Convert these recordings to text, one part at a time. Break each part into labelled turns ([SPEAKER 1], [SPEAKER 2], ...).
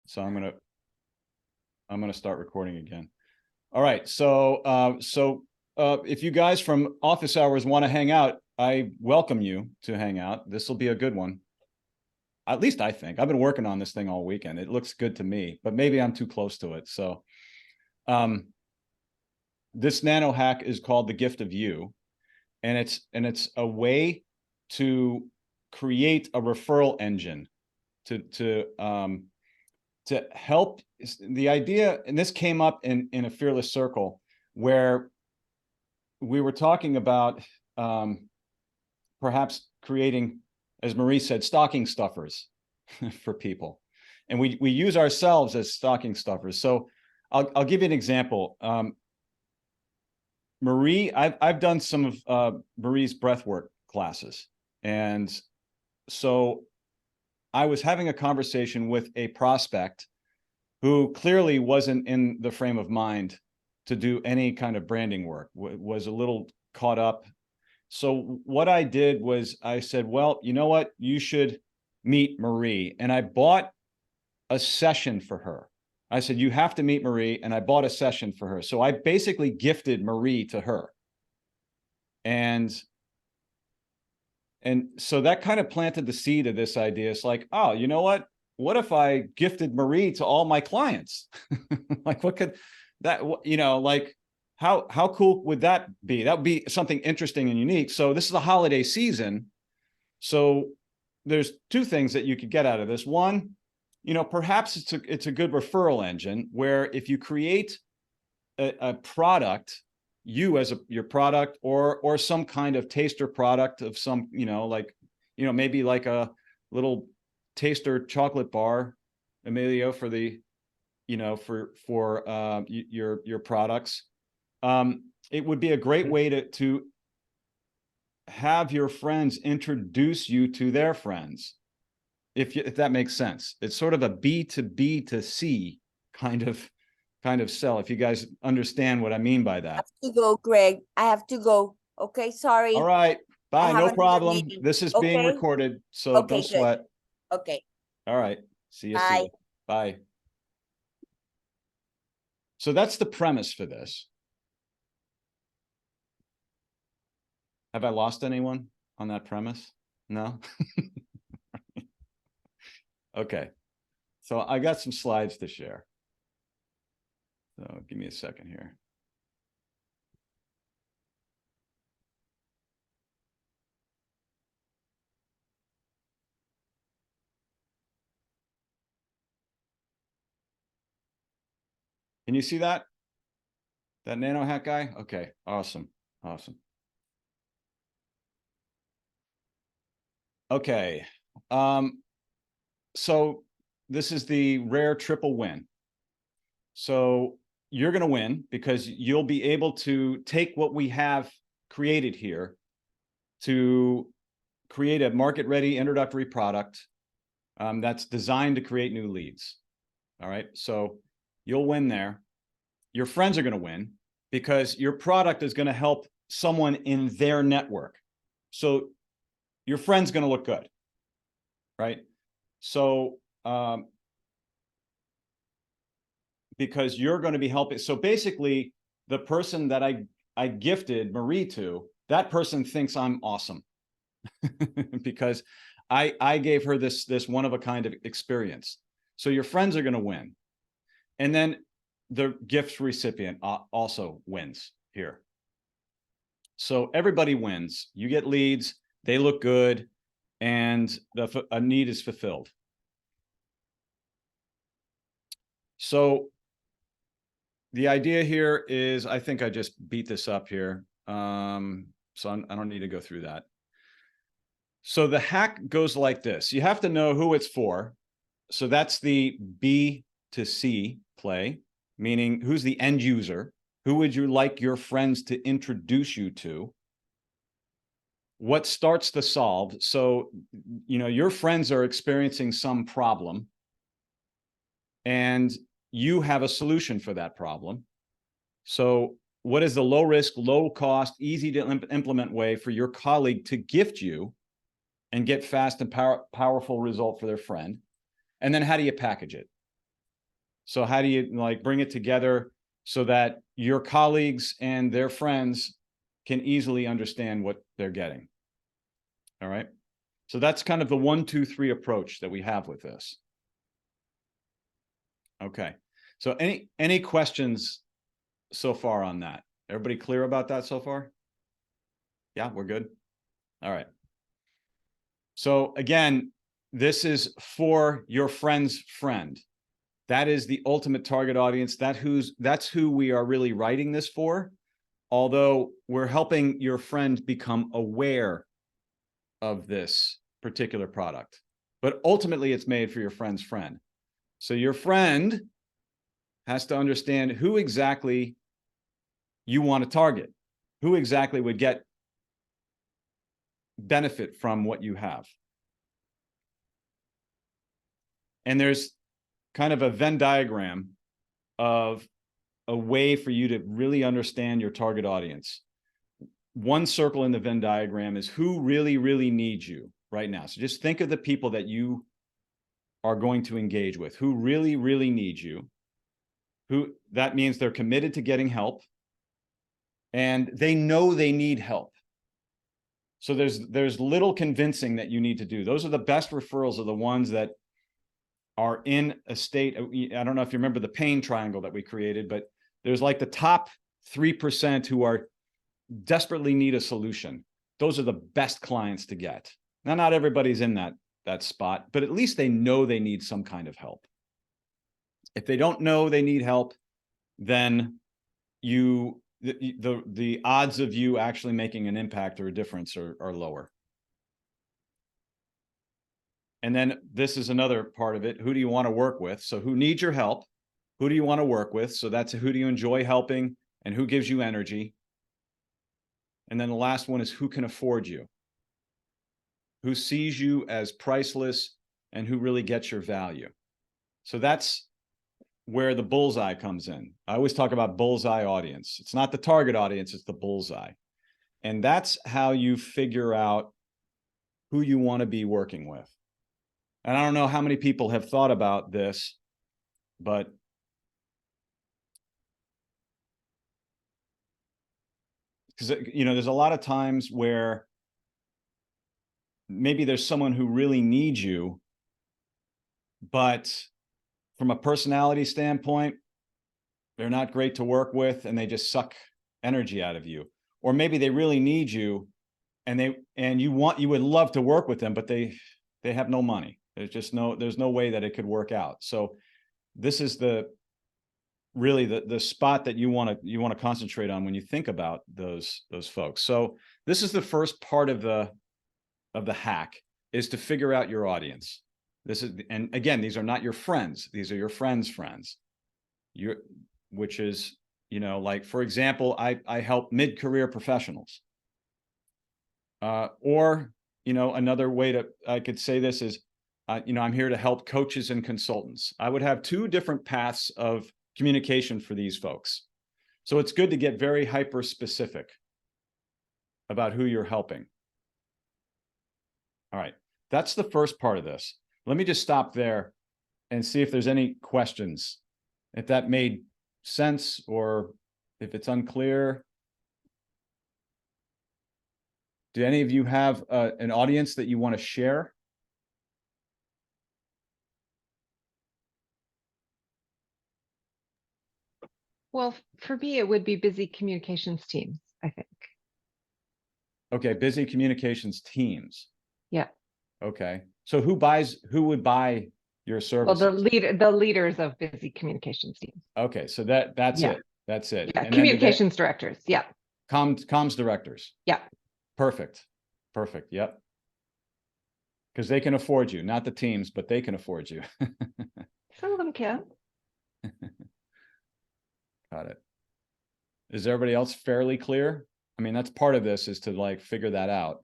[SPEAKER 1] So I'm gonna start recording again. All right. So if you guys from office hours want to hang out, I welcome you to hang out. This will be a good one. At least I think. I've been working on this thing all weekend. It looks good to me, but maybe I'm too close to it. So this nano hack is called the gift of you, and it's a way to create a referral engine to help. The idea, and this came up in a fearless circle where we were talking about perhaps creating, as Marie said, stocking stuffers for people, and we use ourselves as stocking stuffers. So I'll give you an example. Marie, I've done some of Marie's breathwork classes, and so I was having a conversation with a prospect who clearly wasn't in the frame of mind to do any kind of branding work, was a little caught up. So what I did was I said, well, you know what? You should meet Marie. And I bought a session for her. I said, you have to meet Marie. And I bought a session for her. So I basically gifted Marie to her. And so that kind of planted the seed of this idea. It's like, oh, you know what? What if I gifted Marie to all my clients? Like, what could that, like, how cool would that be? That would be something interesting and unique. So this is a holiday season. So there's two things that you could get out of this. One, perhaps it's a good referral engine where if you create a product, you as your product or some kind of taster product of some, maybe like a little taster chocolate bar, Emilio, for the, for your products. It would be a great way to have your friends introduce you to their friends, if that makes sense. It's sort of a B to B to C kind of sell, if you guys understand what I mean by that.
[SPEAKER 2] I have to go, Greg. I have to go. Okay, sorry.
[SPEAKER 1] All right. Bye. No problem. This is being
[SPEAKER 2] Okay.
[SPEAKER 1] recorded, so
[SPEAKER 2] Okay,
[SPEAKER 1] don't sweat.
[SPEAKER 2] good. Okay.
[SPEAKER 1] All right. See you
[SPEAKER 2] Bye.
[SPEAKER 1] soon. Bye. So that's the premise for this. Have I lost anyone on that premise? No? Okay. So I got some slides to share. So give me a second here. Can you see that? That Nanohack guy? Okay, awesome. Awesome. Okay. So this is the rare triple win. So you're going to win because you'll be able to take what we have created here to create a market-ready introductory product that's designed to create new leads. All right, so you'll win there. Your friends are going to win because your product is going to help someone in their network. So your friend's going to look good, right? So because you're going to be helping. So basically, the person that I gifted Marie to, that person thinks I'm awesome because I gave her this one of a kind of experience. So your friends are going to win. And then the gift recipient also wins here. So everybody wins. You get leads, they look good, and a need is fulfilled. So the idea here is, I think I just beat this up here. So I don't need to go through that. So the hack goes like this. You have to know who it's for. So that's the B to C play, meaning who's the end user? Who would you like your friends to introduce you to? What starts the solve? So, your friends are experiencing some problem and you have a solution for that problem. So what is the low risk, low cost, easy to implement way for your colleague to gift you and get fast and powerful result for their friend? And then how do you package it? So how do you like bring it together so that your colleagues and their friends can easily understand what they're getting? All right. So that's kind of the 1, 2, 3 approach that we have with this. Okay. So any questions so far on that? Everybody clear about that so far? Yeah, we're good. All right. So again, this is for your friend's friend. That is the ultimate target audience. That's who we are really writing this for. Although we're helping your friend become aware of this particular product. But ultimately, it's made for your friend's friend. So your friend has to understand who exactly you want to target, who exactly would get benefit from what you have. And there's kind of a Venn diagram of a way for you to really understand your target audience. One circle in the Venn diagram is who really, really needs you right now. So just think of the people that you are going to engage with, who really, really need you, who that means they're committed to getting help and they know they need help. So there's little convincing that you need to do. Those are the best referrals, are the ones that are in a state. I don't know if you remember the pain triangle that we created, but there's like the top 3% who are desperately need a solution. Those are the best clients to get. Now, not everybody's in that spot, but at least they know they need some kind of help. If they don't know they need help, then the odds of you actually making an impact or a difference are lower. And then this is another part of it. Who do you want to work with? So who needs your help? Who do you want to work with? So that's who do you enjoy helping and who gives you energy? And then the last one is who can afford you? Who sees you as priceless and who really gets your value? So that's where the bullseye comes in. I always talk about bullseye audience. It's not the target audience, it's the bullseye. And that's how you figure out who you want to be working with. And I don't know how many people have thought about this, but because, you know, there's a lot of times where maybe there's someone who really needs you, but from a personality standpoint, they're not great to work with and they just suck energy out of you. Or maybe they really need you and you would love to work with them, but they have no money. There's no way that it could work out. So this is really the spot that you want to concentrate on when you think about those folks. So this is the first part of the hack, is to figure out your audience. And again, these are not your friends. These are your friends' friends. Which is, you know, like, for example, I help mid-career professionals. Or, you know, another way I could say this is, you know, I'm here to help coaches and consultants. I would have 2 different paths of communication for these folks. So it's good to get very hyper specific about who you're helping. All right, that's the first part of this. Let me just stop there and see if there's any questions, if that made sense or if it's unclear. Do any of you have an audience that you want to share?
[SPEAKER 3] Well, for me, it would be busy communications teams, I think.
[SPEAKER 1] Okay, busy communications teams.
[SPEAKER 3] Yeah.
[SPEAKER 1] Okay, so who would buy your services?
[SPEAKER 3] Well, the leaders of busy communications teams.
[SPEAKER 1] Okay, so that's
[SPEAKER 3] Yeah.
[SPEAKER 1] it. That's it.
[SPEAKER 3] Yeah,
[SPEAKER 1] And
[SPEAKER 3] communications directors. Yeah.
[SPEAKER 1] Comms directors.
[SPEAKER 3] Yeah.
[SPEAKER 1] Perfect. Perfect. Yep. Because they can afford you, not the teams, but they can afford you.
[SPEAKER 3] Some of them can.
[SPEAKER 1] Got it. Is everybody else fairly clear? I mean, that's part of this, is to like figure that out.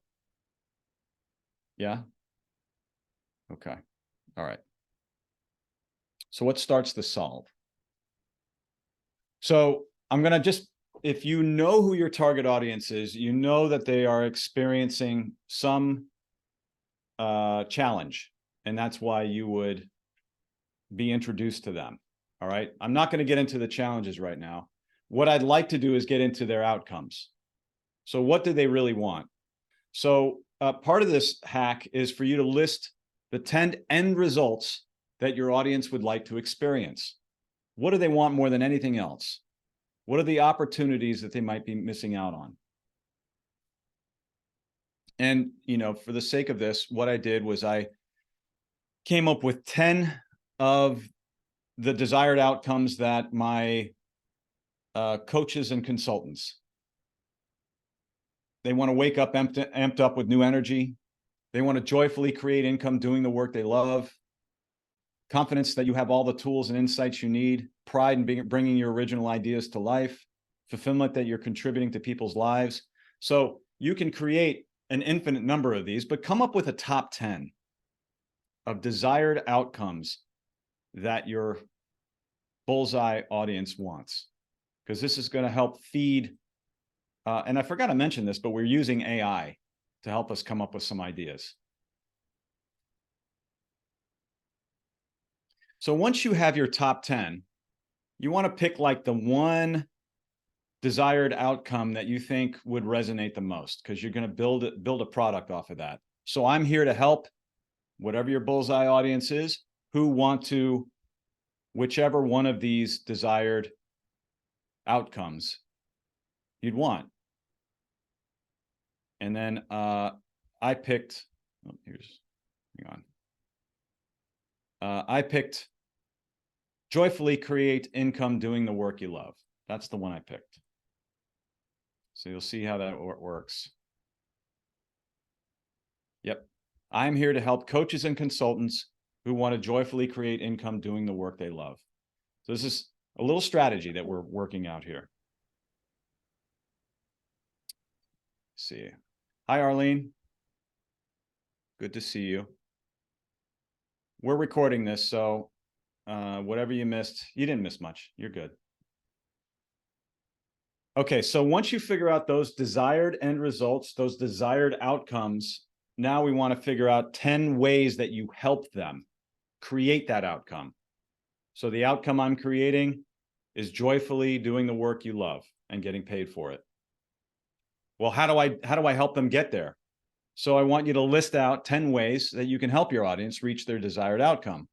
[SPEAKER 1] Yeah. Okay. All right. So what starts to solve? So I'm going to just, if you know who your target audience is, you know that they are experiencing some challenge, and that's why you would be introduced to them. All right. I'm not going to get into the challenges right now. What I'd like to do is get into their outcomes. So what do they really want? So part of this hack is for you to list the 10 end results that your audience would like to experience. What do they want more than anything else? What are the opportunities that they might be missing out on? And, you know, for the sake of this, what I did was I came up with 10 of the desired outcomes that my coaches and consultants, they want to wake up amped up with new energy. They want to joyfully create income doing the work they love. Confidence that you have all the tools and insights you need. Pride in bringing your original ideas to life. Fulfillment that you're contributing to people's lives. So you can create an infinite number of these, but come up with a top 10 of desired outcomes that your bullseye audience wants, because this is going to help feed. And I forgot to mention this, but we're using AI to help us come up with some ideas. So once you have your top 10, you want to pick like the one desired outcome that you think would resonate the most, because you're going to build a product off of that. So I'm here to help whatever your bullseye audience is, who want to, whichever one of these desired outcomes you'd want. And then I picked, I picked joyfully create income doing the work you love. That's the one I picked. So you'll see how that works. Yep. I'm here to help coaches and consultants who want to joyfully create income doing the work they love. So this is a little strategy that we're working out here. Let's see. Hi, Arlene. Good to see you. We're recording this, so whatever you missed, you didn't miss much. You're good. Okay, so once you figure out those desired end results, those desired outcomes, now we want to figure out 10 ways that you help them create that outcome. So the outcome I'm creating is joyfully doing the work you love and getting paid for it. Well, how do I help them get there? So I want you to list out 10 ways that you can help your audience reach their desired outcome.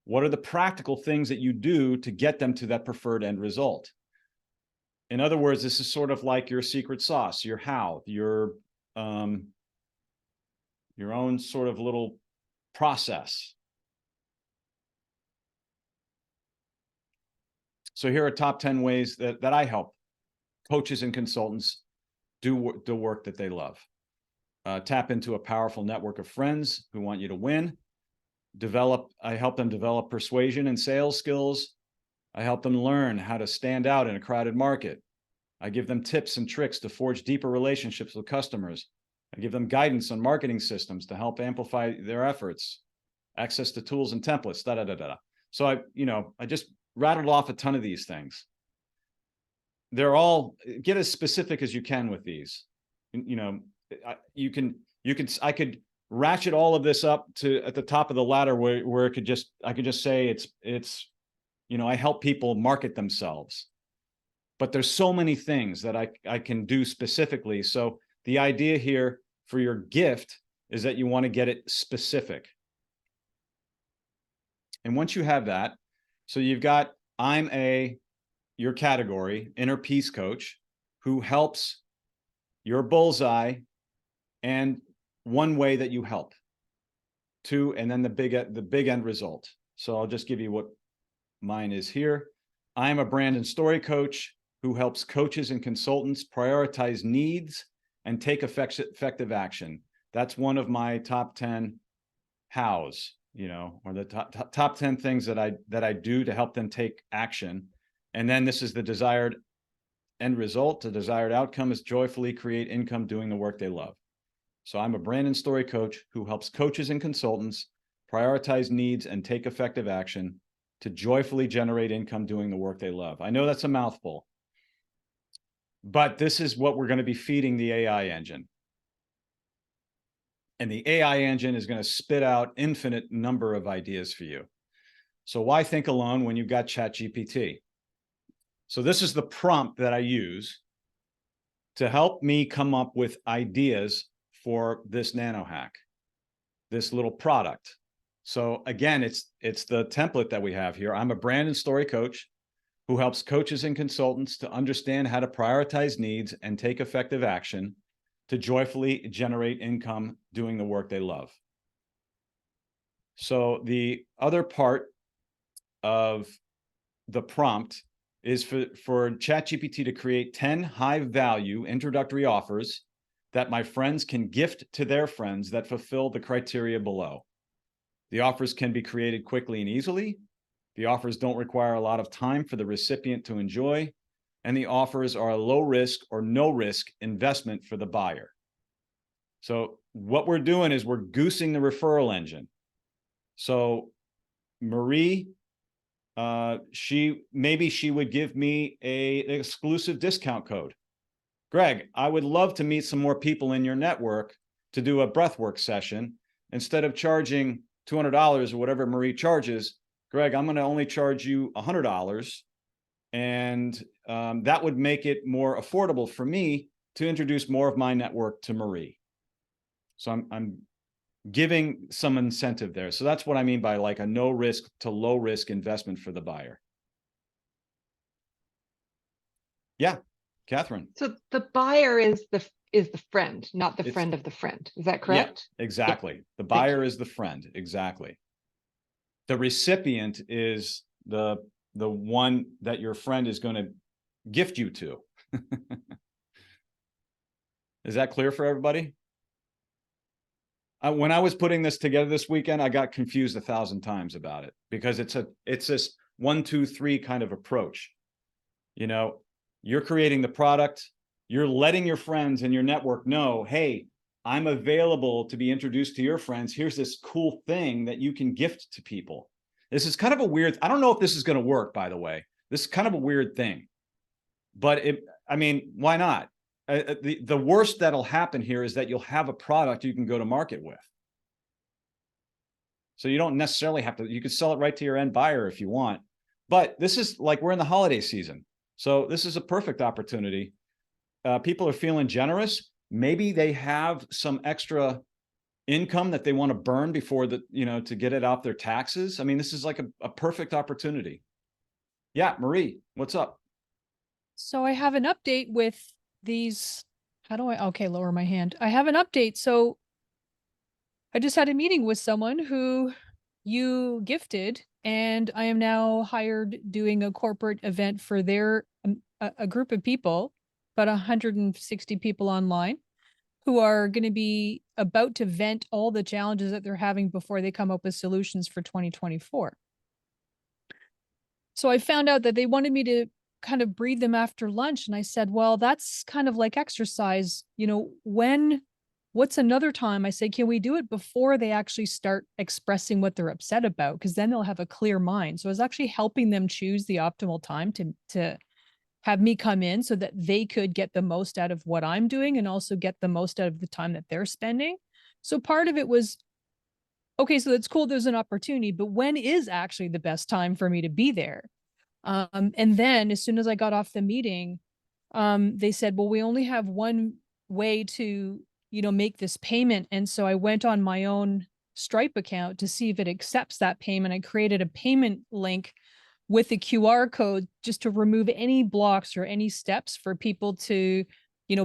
[SPEAKER 1] What are the practical things that you do to get them to that preferred end result? In other words, this is sort of like your secret sauce, your how, your own sort of little process. So here are top 10 ways that I help coaches and consultants do the work that they love. Tap into a powerful network of friends who want you to win. I help them develop persuasion and sales skills. I help them learn how to stand out in a crowded market. I give them tips and tricks to forge deeper relationships with customers. I give them guidance on marketing systems to help amplify their efforts, access to tools and templates, da da da da. So I just rattled off a ton of these things. They're all, get as specific as you can with these. I could ratchet all of this up to at the top of the ladder where I could just say it's I help people market themselves. But there's so many things that I can do specifically. So the idea here for your gift is that you want to get it specific. And once you have that, so you've got, your category, inner peace coach, who helps your bullseye, and one way that you help. Two, and then the big end result. So I'll just give you what mine is here. I'm a brand and story coach who helps coaches and consultants prioritize needs and take effective action. That's one of my top 10 hows, or the top 10 things that I do to help them take action. And then this is the desired end result. The desired outcome is joyfully create income doing the work they love. So I'm a brand and story coach who helps coaches and consultants prioritize needs and take effective action to joyfully generate income doing the work they love. I know that's a mouthful, but this is what we're going to be feeding the AI engine. And the AI engine is going to spit out infinite number of ideas for you. So why think alone when you've got ChatGPT? So this is the prompt that I use to help me come up with ideas for this Nanohack, this little product. So again, it's the template that we have here. I'm a brand and story coach who helps coaches and consultants to understand how to prioritize needs and take effective action to joyfully generate income doing the work they love. So the other part of the prompt is for ChatGPT to create 10 high-value introductory offers that my friends can gift to their friends that fulfill the criteria below. The offers can be created quickly and easily. The offers don't require a lot of time for the recipient to enjoy, and the offers are a low risk or no risk investment for the buyer. So what we're doing is we're goosing the referral engine. So Marie, maybe she would give me an exclusive discount code. Greg, I would love to meet some more people in your network to do a breathwork session. Instead of charging $200 or whatever Marie charges, Greg, I'm going to only charge you $100. And that would make it more affordable for me to introduce more of my network to Marie. So I'm giving some incentive there. So that's what I mean by like a no risk to low risk investment for the buyer. Yeah, Catherine.
[SPEAKER 3] So the buyer is the friend, not the friend of the friend. Is that correct?
[SPEAKER 1] Yeah, exactly. The buyer is the friend. Exactly. The recipient is the one that your friend is going to gift you to. Is that clear for everybody? When I was putting this together this weekend, I got confused 1,000 times about it because it's this 1, 2, 3 kind of approach. You know, you're creating the product, you're letting your friends and your network know, hey, I'm available to be introduced to your friends. Here's this cool thing that you can gift to people. This is kind of a weird, I don't know if this is going to work, by the way. This is kind of a weird thing, but I mean, why not? The worst that'll happen here is that you'll have a product you can go to market with. So you don't necessarily have to, you could sell it right to your end buyer if you want, but this is like, we're in the holiday season. So this is a perfect opportunity. People are feeling generous. Maybe they have some extra income that they want to burn before to get it off their taxes. I mean, this is like a perfect opportunity. Yeah, Marie, what's up?
[SPEAKER 4] So I have an update with these. Okay, lower my hand. I have an update. So I just had a meeting with someone who you gifted, and I am now hired doing a corporate event for their a group of people, about 160 people online, who are going to be about to vent all the challenges that they're having before they come up with solutions for 2024. So I found out that they wanted me to kind of breathe them after lunch. And I said, well, that's kind of like exercise. What's another time? I said, can we do it before they actually start expressing what they're upset about? Because then they'll have a clear mind. So I was actually helping them choose the optimal time to have me come in so that they could get the most out of what I'm doing and also get the most out of the time that they're spending. So part of it was, okay, so that's cool. There's an opportunity, but when is actually the best time for me to be there? And then as soon as I got off the meeting, they said, well, we only have one way to, make this payment. And so I went on my own Stripe account to see if it accepts that payment. I created a payment link with the QR code just to remove any blocks or any steps for people to,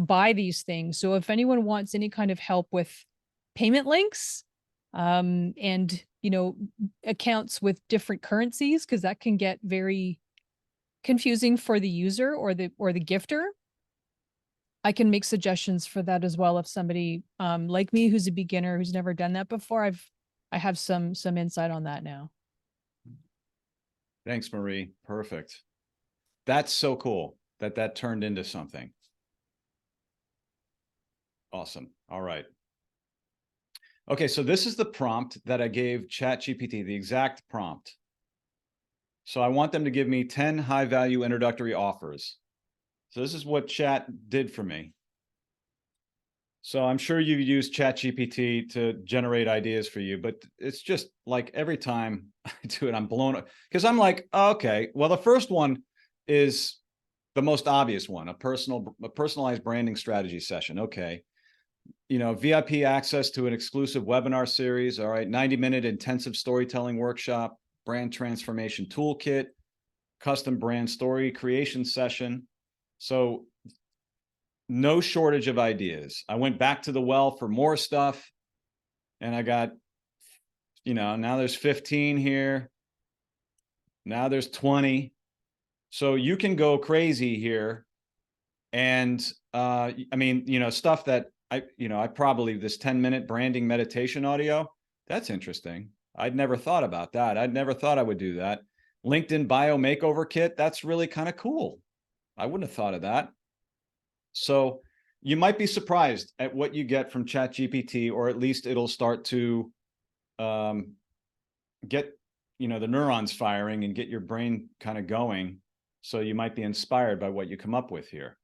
[SPEAKER 4] buy these things. So if anyone wants any kind of help with payment links, and, accounts with different currencies, because that can get very confusing for the user or the gifter, I can make suggestions for that as well. If somebody like me, who's a beginner, who's never done that before, I have some insight on that now.
[SPEAKER 1] Thanks, Marie. Perfect. That's so cool that turned into something. Awesome. All right. Okay, so this is the prompt that I gave ChatGPT, the exact prompt. So I want them to give me 10 high-value introductory offers. So this is what Chat did for me. So I'm sure you've used ChatGPT to generate ideas for you, but it's just like every time I do it, I'm blown up because I'm like, oh, okay, well, the first one is the most obvious one, a personalized branding strategy session. Okay. You know, VIP access to an exclusive webinar series. All right. 90-minute intensive storytelling workshop, brand transformation toolkit, custom brand story creation session. So no shortage of ideas. I went back to the well for more stuff and I got, you know, now there's 15 here. Now there's 20. So you can go crazy here. And I mean, you know, stuff that I probably this 10-minute branding meditation audio, that's interesting. I'd never thought about that. I'd never thought I would do that. LinkedIn bio makeover kit, that's really kind of cool. I wouldn't have thought of that. So you might be surprised at what you get from ChatGPT, or at least it'll start to get, you know, the neurons firing and get your brain kind of going. So you might be inspired by what you come up with here.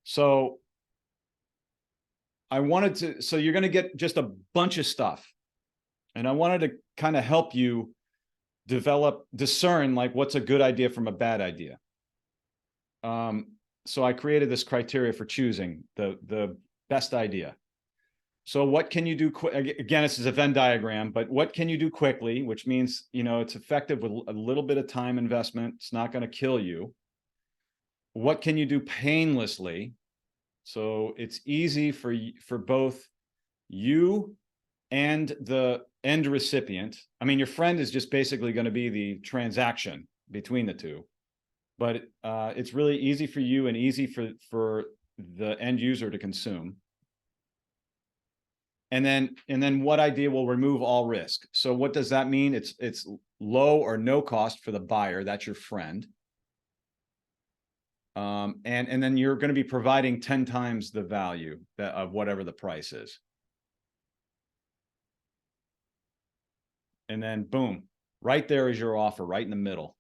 [SPEAKER 1] So I wanted to, so you're going to get just a bunch of stuff. And I wanted to kind of help you discern like what's a good idea from a bad idea. So I created this criteria for choosing the best idea. So what can you do? Again, this is a Venn diagram, but what can you do quickly, which means, you know, it's effective with a little bit of time investment. It's not going to kill you. What can you do painlessly? So it's easy for both you and the end recipient. I mean, your friend is just basically going to be the transaction between the two, but it's really easy for you and easy for the end user to consume. And then what idea will remove all risk? So what does that mean? It's low or no cost for the buyer. That's your friend. And then you're going to be providing 10 times the value of whatever the price is. And then boom, right there is your offer, right in the middle.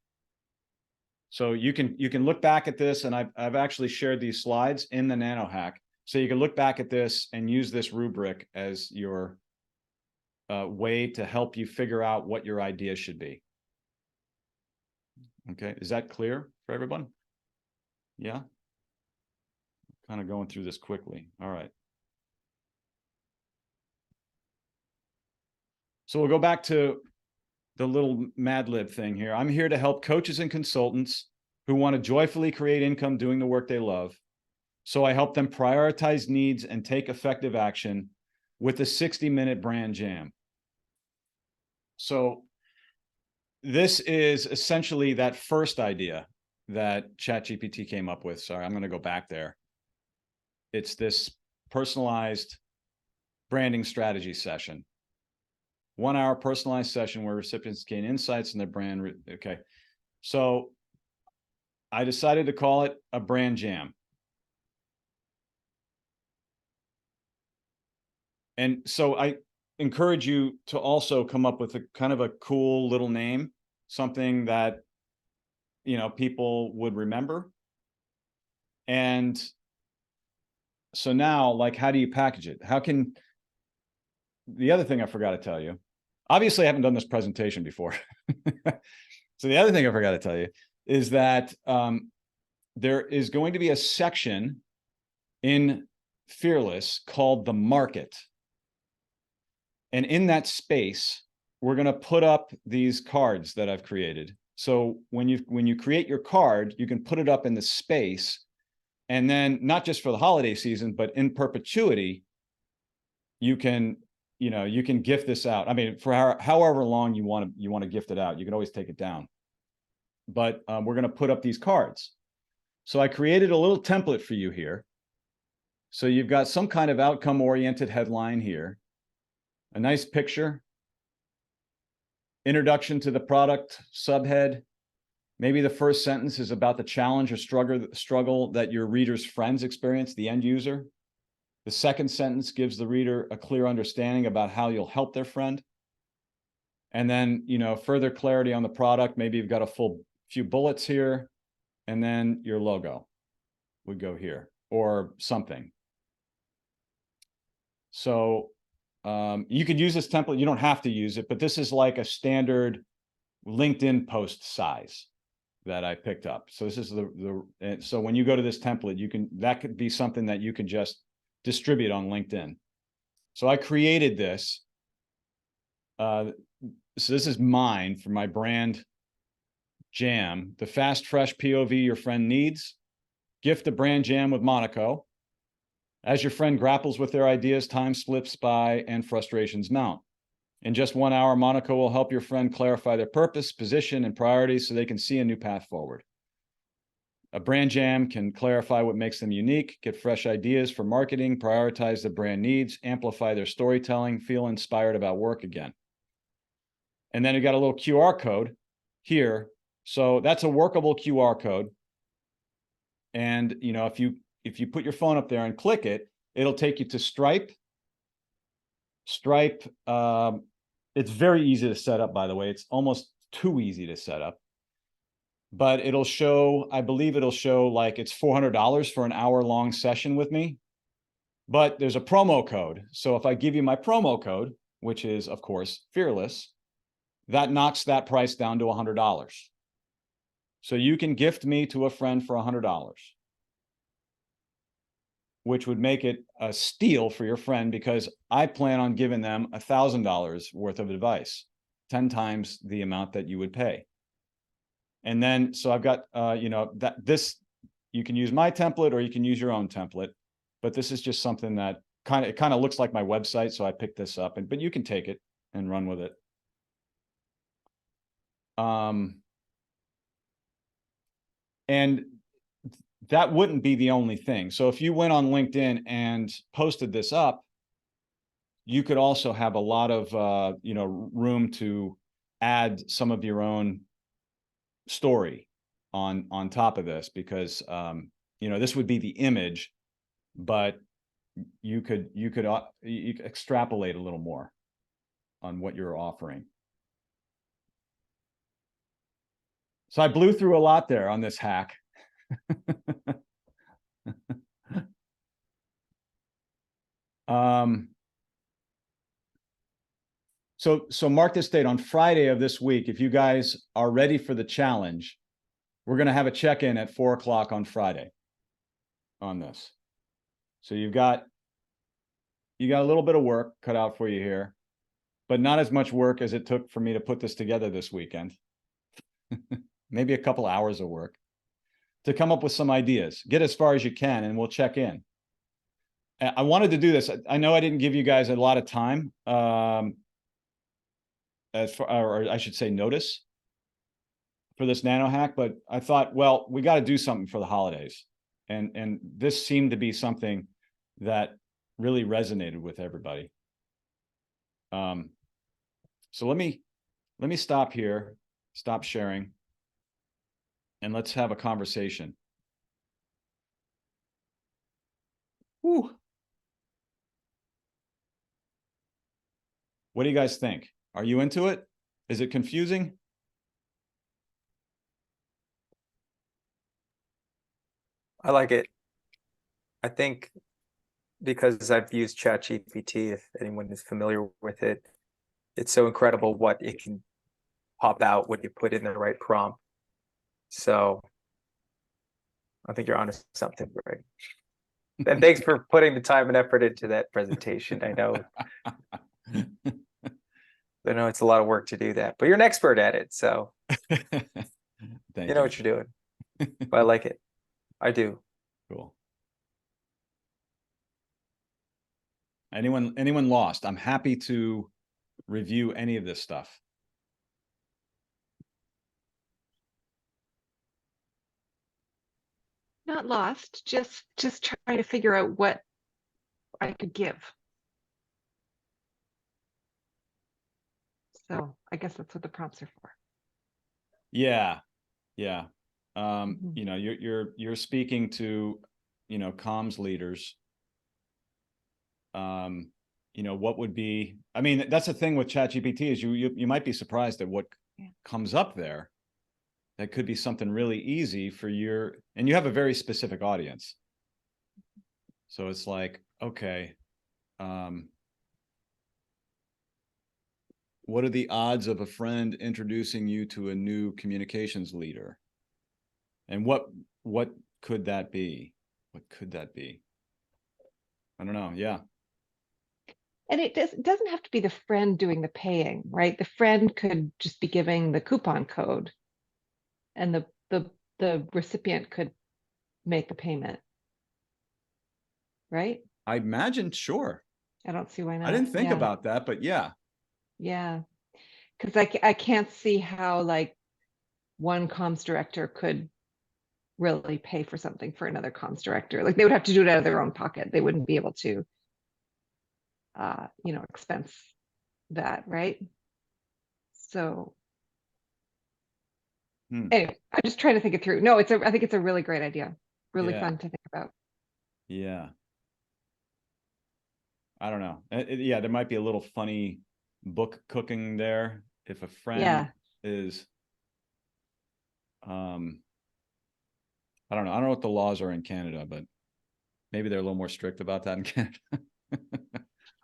[SPEAKER 1] So you can look back at this, and I've actually shared these slides in the Nanohack. So you can look back at this and use this rubric as your way to help you figure out what your idea should be. Okay, is that clear for everyone? Yeah? Kind of going through this quickly. All right. So we'll go back to the little Mad Lib thing here. I'm here to help coaches and consultants who want to joyfully create income doing the work they love. So I help them prioritize needs and take effective action with a 60-minute brand jam. So this is essentially that first idea that ChatGPT came up with. Sorry, I'm going to go back there. It's this personalized branding strategy session. 1 hour personalized session where recipients gain insights in their brand. Okay. So I decided to call it a brand jam. And so I encourage you to also come up with a kind of a cool little name, something that, you know, people would remember. And so now, like, how do you package it? The other thing I forgot to tell you, obviously I haven't done this presentation before. So the other thing I forgot to tell you is that there is going to be a section in Fearless called the market. And in that space, we're going to put up these cards that I've created. So when you create your card, you can put it up in the space, and then not just for the holiday season, but in perpetuity, you can gift this out. I mean, for however long you want to gift it out, you can always take it down. But we're going to put up these cards. So I created a little template for you here. So you've got some kind of outcome-oriented headline here, a nice picture, introduction to the product subhead. Maybe the first sentence is about the challenge or struggle that your reader's friends experience, the end user. The second sentence gives the reader a clear understanding about how you'll help their friend. And then, you know, further clarity on the product. Maybe you've got a few bullets here, and then your logo would go here or something. So you could use this template. You don't have to use it, but this is like a standard LinkedIn post size that I picked up. So this is and so when you go to this template, that could be something that you can just distribute on LinkedIn. So I created this. So this is mine for my brand jam, the fast, fresh POV your friend needs. Gift a brand jam with Monaco. As your friend grapples with their ideas, time slips by and frustrations mount. In just 1 hour, Monaco will help your friend clarify their purpose, position, and priorities so they can see a new path forward. A brand jam can clarify what makes them unique, get fresh ideas for marketing, prioritize the brand needs, amplify their storytelling, feel inspired about work again. And then you got a little QR code here. So that's a workable QR code. And you know, if you put your phone up there and click it, it'll take you to Stripe. Stripe, it's very easy to set up, by the way. It's almost too easy to set up. But it'll show, I believe it'll show like it's $400 for an hour-long session with me. But there's a promo code. So if I give you my promo code, which is, of course, Fearless, that knocks that price down to $100. So you can gift me to a friend for $100, which would make it a steal for your friend because I plan on giving them $1,000 worth of advice, 10 times the amount that you would pay. And then, so I've got, you know, you can use my template or you can use your own template, but this is just something that it kind of looks like my website. So I picked this up, but you can take it and run with it. And that wouldn't be the only thing. So if you went on LinkedIn and posted this up, you could also have a lot of, you know, room to add some of your own story on top of this, because, you know, this would be the image, but you could extrapolate a little more on what you're offering. So I blew through a lot there on this hack. So mark this date on Friday of this week. If you guys are ready for the challenge, we're going to have a check-in at 4 o'clock on Friday on this. So you got a little bit of work cut out for you here, but not as much work as it took for me to put this together this weekend. Maybe a couple hours of work to come up with some ideas. Get as far as you can and we'll check in. I wanted to do this. I know I didn't give you guys a lot of time, or I should say notice for this Nanohack, but I thought, well, we got to do something for the holidays. And this seemed to be something that really resonated with everybody. So let me stop here, stop sharing, and let's have a conversation. Whew. What do you guys think? Are you into it? Is it confusing?
[SPEAKER 5] I like it. I think because I've used ChatGPT, if anyone is familiar with it, it's so incredible what it can pop out when you put in the right prompt. So I think you're onto something, Greg. And thanks for putting the time and effort into that presentation. I know it's a lot of work to do that, but you're an expert at it. So you know what you're doing. But I like it. I do.
[SPEAKER 1] Cool. Anyone lost? I'm happy to review any of this stuff.
[SPEAKER 3] Not lost, just trying to figure out what I could give. So I guess that's what the prompts are for.
[SPEAKER 1] Yeah. Yeah. You know, you're speaking to, you know, comms leaders. You know, what would be, I mean, that's the thing with ChatGPT is you might be surprised at what comes up there. That could be something really easy for and you have a very specific audience. So it's like, okay, what are the odds of a friend introducing you to a new communications leader? And what could that be? What could that be? I don't know. Yeah.
[SPEAKER 3] And it doesn't have to be the friend doing the paying, right? The friend could just be giving the coupon code, and the recipient could make the payment, right?
[SPEAKER 1] I imagine, sure.
[SPEAKER 3] I don't see why not.
[SPEAKER 1] I didn't think
[SPEAKER 3] Yeah.
[SPEAKER 1] about that, but yeah.
[SPEAKER 3] Yeah, because I can't see how like one comms director could really pay for something for another comms director. Like they would have to do it out of their own pocket. They wouldn't be able to, expense that, right? So anyway, I'm just trying to think it through. No, I think it's a really great idea. Really
[SPEAKER 1] Yeah.
[SPEAKER 3] fun to think about.
[SPEAKER 1] Yeah. I don't know. Yeah, there might be a little funny book cooking there if a friend
[SPEAKER 3] Yeah.
[SPEAKER 1] is I don't know. I don't know what the laws are in Canada, but maybe they're a little more strict about that in Canada.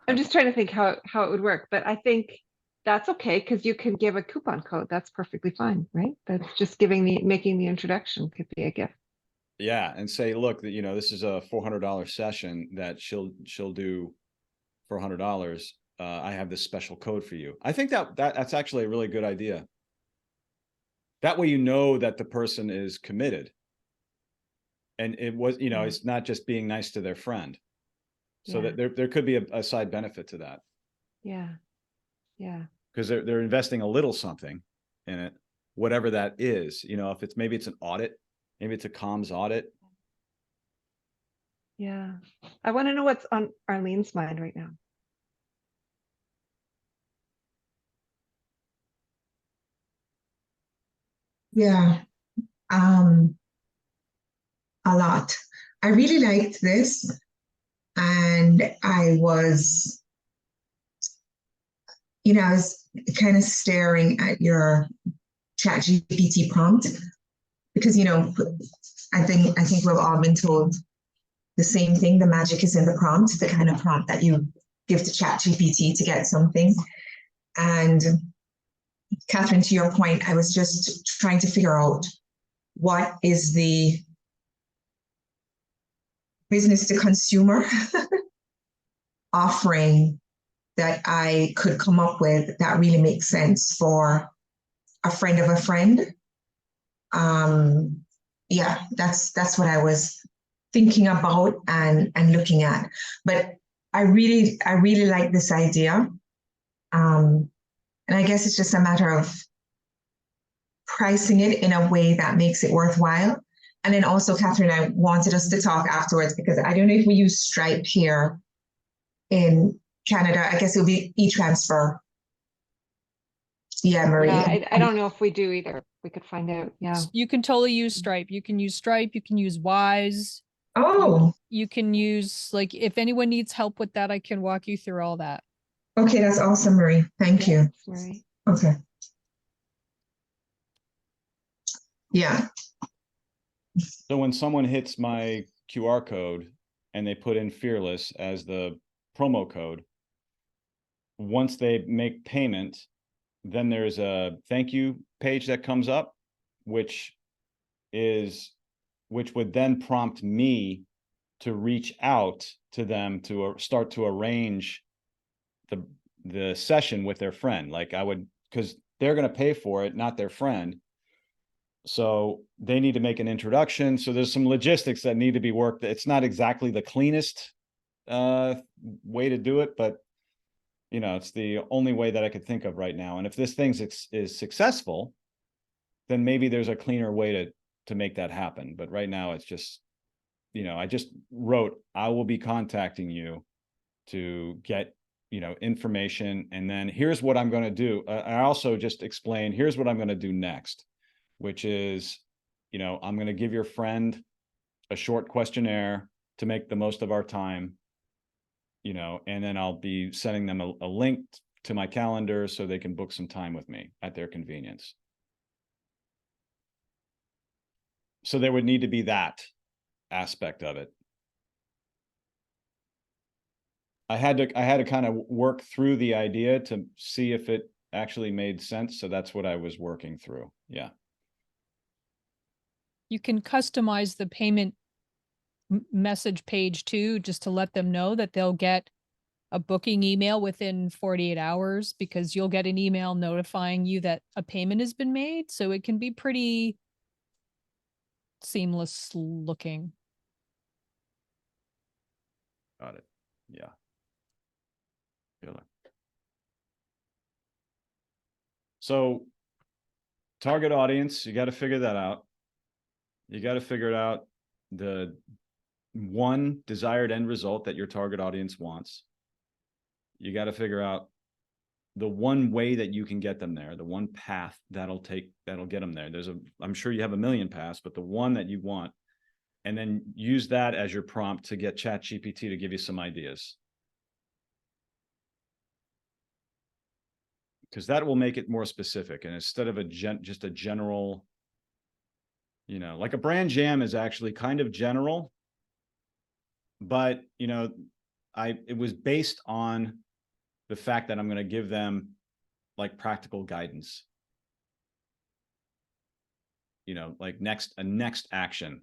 [SPEAKER 3] I'm just trying to think how it would work, but I think that's okay because you can give a coupon code. That's perfectly fine, right? That's just making the introduction could be a gift.
[SPEAKER 1] Yeah, and say, look, this is a $400 session that she'll do for $100. I have this special code for you. I think that's actually a really good idea. That way, that the person is committed, and it was,
[SPEAKER 3] Yeah.
[SPEAKER 1] it's not just being nice to their friend. So
[SPEAKER 3] Yeah.
[SPEAKER 1] that there could be a side benefit to that.
[SPEAKER 3] Yeah. Yeah.
[SPEAKER 1] Because they're investing a little something in it, whatever that is. If maybe it's an audit, maybe it's a comms audit.
[SPEAKER 3] Yeah. I want to know what's on Arlene's mind right now.
[SPEAKER 6] Yeah, a lot. I really liked this, and I was kind of staring at your ChatGPT prompt because I think we've all been told the same thing. The magic is in the prompt, the kind of prompt that you give to ChatGPT to get something. And Catherine, to your point, I was just trying to figure out what is the business to consumer offering that I could come up with that really makes sense for a friend of a friend. Yeah, that's what I was thinking about and looking at. But I really like this idea. And I guess it's just a matter of pricing it in a way that makes it worthwhile. And then also, Catherine, I wanted us to talk afterwards because I don't know if we use Stripe here in Canada. I guess it'll be e-transfer. Yeah, Marie.
[SPEAKER 3] Yeah, I don't know if we do either. We could find out. Yeah.
[SPEAKER 4] You can totally use Stripe. You can use Stripe. You can use Wise.
[SPEAKER 6] Oh,
[SPEAKER 4] You can use, like, if anyone needs help with that, I can walk you through all that.
[SPEAKER 6] okay, that's awesome, Marie. Thank you.
[SPEAKER 3] Right.
[SPEAKER 6] Okay. Yeah.
[SPEAKER 1] So when someone hits my QR code and they put in Fearless as the promo code, once they make payment, then there's a thank you page that comes up, which would then prompt me to reach out to them to start to arrange the session with their friend. Like because they're going to pay for it, not their friend. So they need to make an introduction. So there's some logistics that need to be worked. It's not exactly the cleanest way to do it, but it's the only way that I could think of right now. And if this thing is successful, then maybe there's a cleaner way to make that happen. But right now it's just, I just wrote, I will be contacting you to get, information. And then here's what I'm going to do. I also just explained, here's what I'm going to do next, which is, I'm going to give your friend a short questionnaire to make the most of our time, and then I'll be sending them a link to my calendar so they can book some time with me at their convenience. So there would need to be that aspect of it. I had to kind of work through the idea to see if it actually made sense. So that's what I was working through. Yeah.
[SPEAKER 4] You can customize the payment message page too, just to let them know that they'll get a booking email within 48 hours, because you'll get an email notifying you that a payment has been made. So it can be pretty seamless looking.
[SPEAKER 1] Got it. Yeah. Killer. So target audience, you got to figure that out. You got to figure out the one desired end result that your target audience wants. You got to figure out the one way that you can get them there, the one path that'll get them there. I'm sure you have a million paths, but the one that you want, and then use that as your prompt to get ChatGPT to give you some ideas. Because that will make it more specific. And instead of just a general, like a brand jam is actually kind of general, but it was based on the fact that I'm going to give them like practical guidance, like a next action.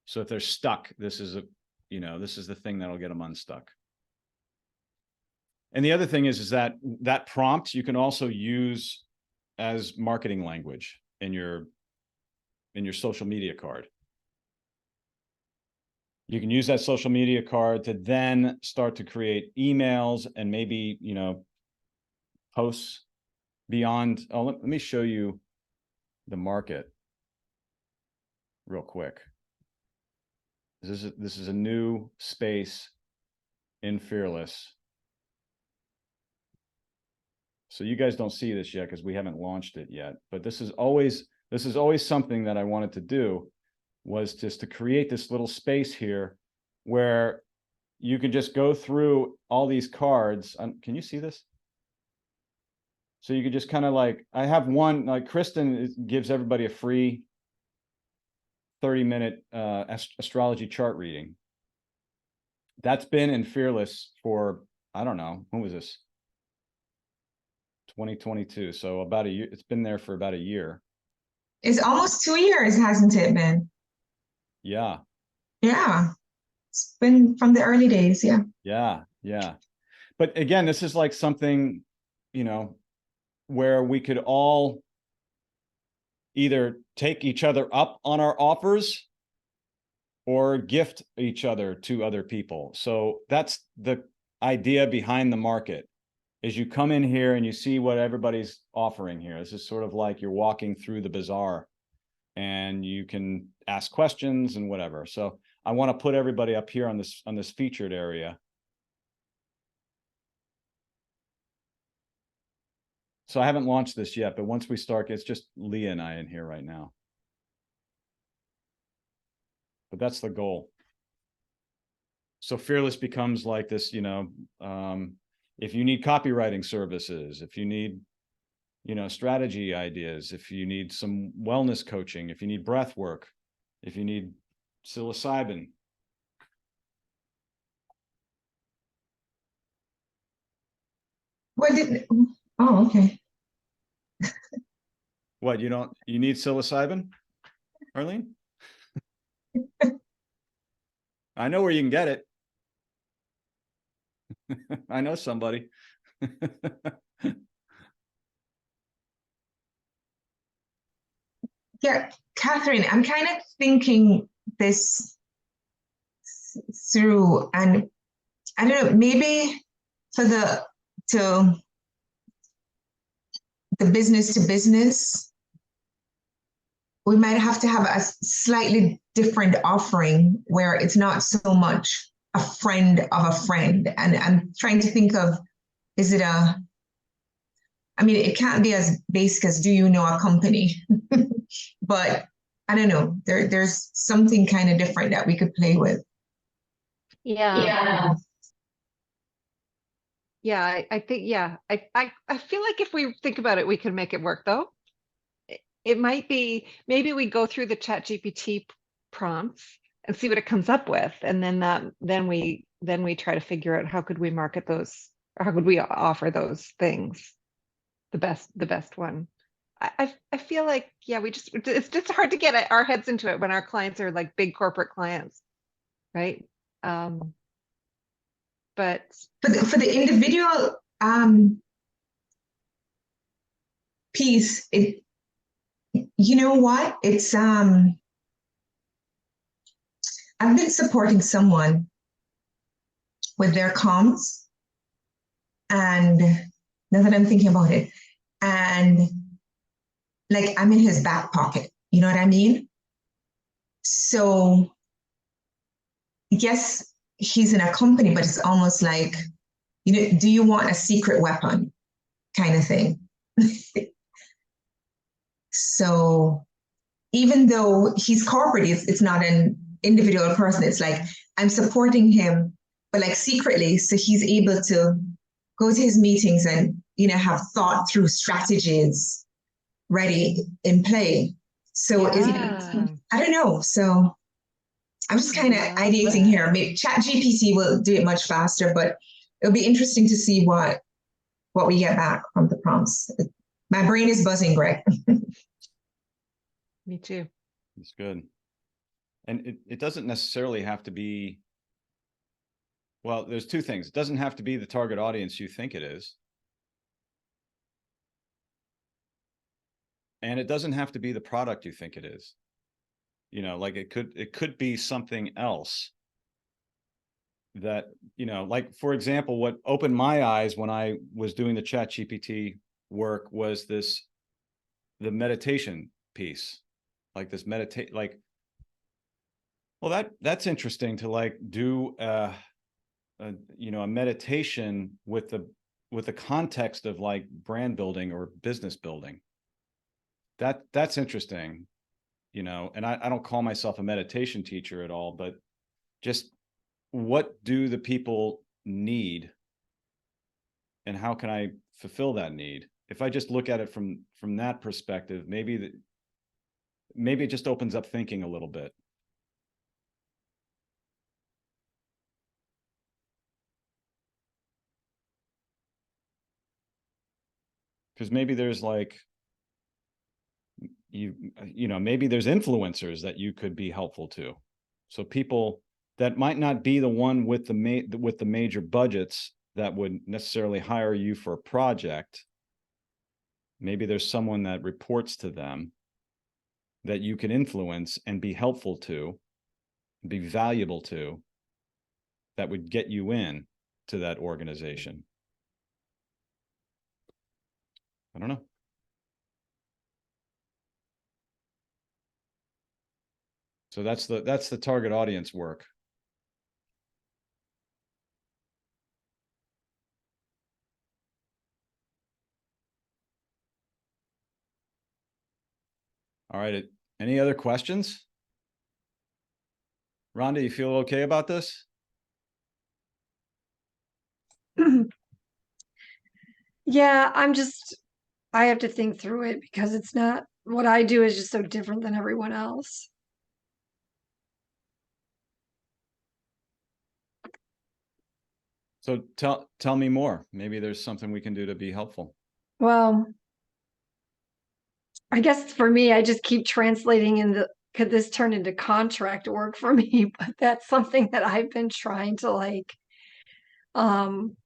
[SPEAKER 1] So if they're stuck, this is the thing that'll get them unstuck. And the other thing is that prompt you can also use as marketing language in your social media card. You can use that social media card to then start to create emails and maybe, posts beyond. Oh, let me show you the market real quick. This is a new space in Fearless. So you guys don't see this yet because we haven't launched it yet, but this is always something that I wanted to do, was just to create this little space here where you can just go through all these cards. Can you see this? So you could just kind of I have one, like Kristen gives everybody a free 30-minute astrology chart reading. That's been in Fearless for, I don't know, when was this? 2022. So about a year. It's been there for about a year.
[SPEAKER 6] It's almost 2 years, hasn't it been?
[SPEAKER 1] Yeah.
[SPEAKER 6] Yeah. It's been from the early days. Yeah.
[SPEAKER 1] Yeah. Yeah. But again, this is like something, where we could all either take each other up on our offers or gift each other to other people. So that's the idea behind the market, is you come in here and you see what everybody's offering here. This is sort of like you're walking through the bazaar and you can ask questions and whatever. So I want to put everybody up here on this featured area. So I haven't launched this yet, but once we start, it's just Leah and I in here right now. But that's the goal. So Fearless becomes like this, if you need copywriting services, if you need, strategy ideas, if you need some wellness coaching, if you need breath work, if you need psilocybin.
[SPEAKER 6] Oh, okay.
[SPEAKER 1] What, you need psilocybin, Arlene? I know where you can get it. I know somebody.
[SPEAKER 6] Yeah, Catherine, I'm kind of thinking this through, and I don't know, maybe for the business to business, we might have to have a slightly different offering where it's not so much a friend of a friend. And I'm trying to think of, it can't be as basic as, do you know a company? But I don't know, there's something kind of different that we could play with.
[SPEAKER 3] Yeah. Yeah, I think, I feel like if we think about it, we can make it work though. It might be, maybe we go through the ChatGPT prompts and see what it comes up with. And then we then we try to figure out how could we market those, or how could we offer those things the best one. I feel like, yeah, it's just hard to get our heads into it when our clients are like big corporate clients, right? But
[SPEAKER 6] For the individual piece, you know what? It's I've been supporting someone with their comms, and now that I'm thinking about it, and like I'm in his back pocket, you know what I mean? So yes, he's in a company, but it's almost like, you know, do you want a secret weapon kind of thing? So even though he's corporate, it's not an individual person. It's like I'm supporting him, but like secretly, so he's able to go to his meetings and, you know, have thought through strategies ready in play. So
[SPEAKER 3] yeah.
[SPEAKER 6] I don't know. So I'm just kind of
[SPEAKER 3] Love
[SPEAKER 6] ideating
[SPEAKER 3] that.
[SPEAKER 6] here. Maybe ChatGPT will do it much faster, but it'll be interesting to see what we get back from the prompts. My brain is buzzing, Greg.
[SPEAKER 3] Me too.
[SPEAKER 1] It's good. And it doesn't necessarily have to be, well, there's two things. It doesn't have to be the target audience you think it is. And it doesn't have to be the product you think it is. You know, like it could be something else that, you know, like, for example, what opened my eyes when I was doing the ChatGPT work was the meditation piece, like this well, that's interesting to like do you know, a meditation with the context of like brand building or business building. That's interesting, you know, and I don't call myself a meditation teacher at all, but just what do the people need and how can I fulfill that need? If I just look at it from that perspective, maybe it just opens up thinking a little bit. Because maybe there's like, you know, maybe there's influencers that you could be helpful to. So people that might not be the one with the major budgets that would necessarily hire you for a project. Maybe there's someone that reports to them that you can influence and be helpful to, be valuable to, that would get you in to that organization. I don't know. So that's the target audience work. All right. Any other questions? Rhonda, you feel okay about this?
[SPEAKER 7] Yeah, I have to think through it because it's not what I do is just so different than everyone else.
[SPEAKER 1] So tell me more. Maybe there's something we can do to be helpful.
[SPEAKER 7] Well, I guess for me, I just keep translating could this turn into contract work for me? But that's something that I've been trying to like on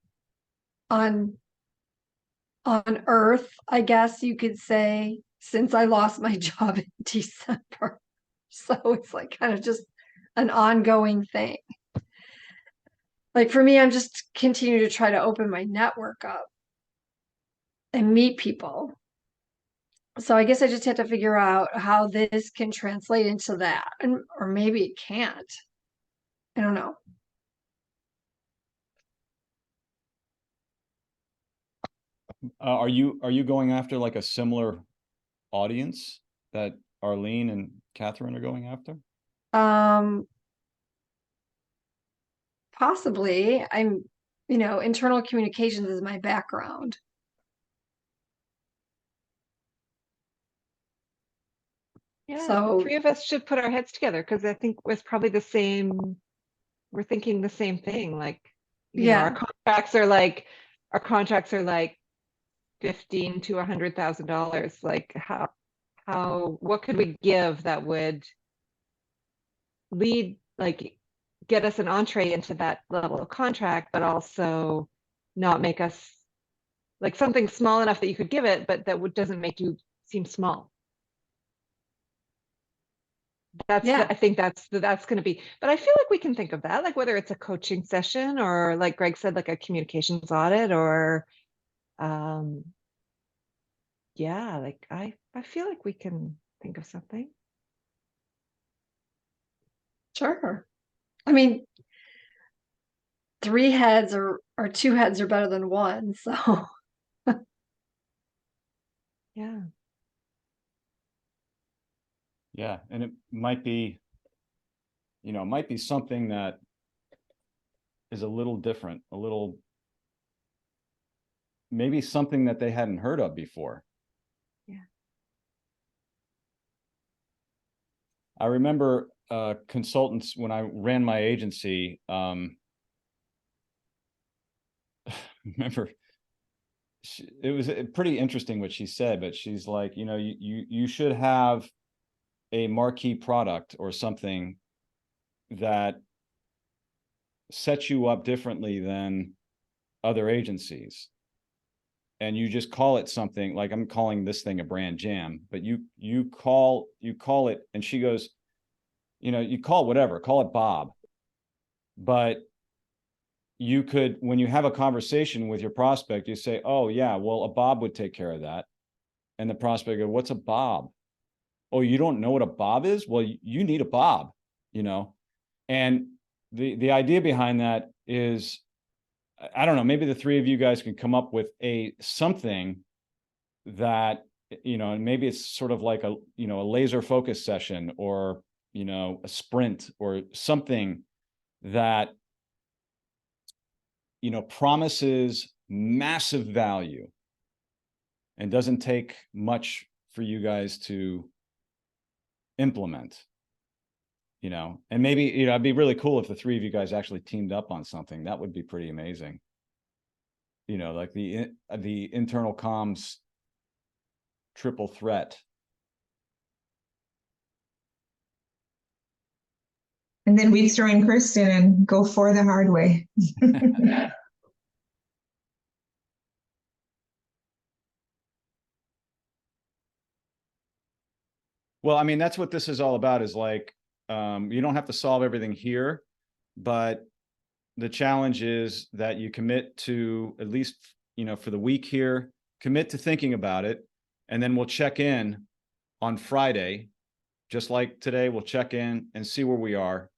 [SPEAKER 7] Earth, I guess you could say, since I lost my job in December. So it's like kind of just an ongoing thing. Like for me, I'm just continuing to try to open my network up and meet people. So I guess I just have to figure out how this can translate into that, or maybe it can't. I don't know.
[SPEAKER 1] Are you going after like a similar audience that Arlene and Catherine are going after?
[SPEAKER 7] Possibly. Internal communications is my background.
[SPEAKER 3] Yeah,
[SPEAKER 7] So
[SPEAKER 3] the three of us should put our heads together because I think it was probably the same we're thinking the same thing. Like, you know, our
[SPEAKER 7] Yeah.
[SPEAKER 3] contracts are like $15,000 to $100,000. Like what could we give that would get us an entree into that level of contract, but also not make us like something small enough that you could give it, but doesn't make you seem small.
[SPEAKER 7] Yeah.
[SPEAKER 3] I think that's going to be, but I feel like we can think of that, like whether it's a coaching session or like Greg said, like a communications audit or, yeah, like I feel like we can think of something.
[SPEAKER 7] Sure. I mean, 3 heads or 2 heads are better than 1. So
[SPEAKER 3] Yeah.
[SPEAKER 1] Yeah, and it might be, you know, it might be something that is a little different, a little, maybe something that they hadn't heard of before.
[SPEAKER 3] Yeah.
[SPEAKER 1] I remember consultants when I ran my agency, remember it was pretty interesting what she said, but she's like, you know, you should have a marquee product or something that sets you up differently than other agencies. And you just call it something like, I'm calling this thing a brand jam, but you call it, and she goes, you know, you call it whatever, call it Bob. But you could, when you have a conversation with your prospect, you say, oh yeah, well, a Bob would take care of that. And the prospect goes, what's a Bob? Oh, you don't know what a Bob is? Well, you need a Bob, you know? And the idea behind that is, I don't know, maybe the 3 of you guys can come up with something that, you know, and maybe it's sort of like a, you know, a laser focus session or, you know, a sprint or something that, you know, promises massive value and doesn't take much for you guys to implement, you know. And maybe, you know, it'd be really cool if the 3 of you guys actually teamed up on something. That would be pretty amazing. You know, like the internal comms triple threat.
[SPEAKER 6] And then we'd throw in Kristen and go for the hard way.
[SPEAKER 1] Well, I mean, that's what this is all about, is like, you don't have to solve everything here, but the challenge is that you commit to, at least, you know, for the week here, commit to thinking about it. And then we'll check in on Friday, just like today, we'll check in and see where we are.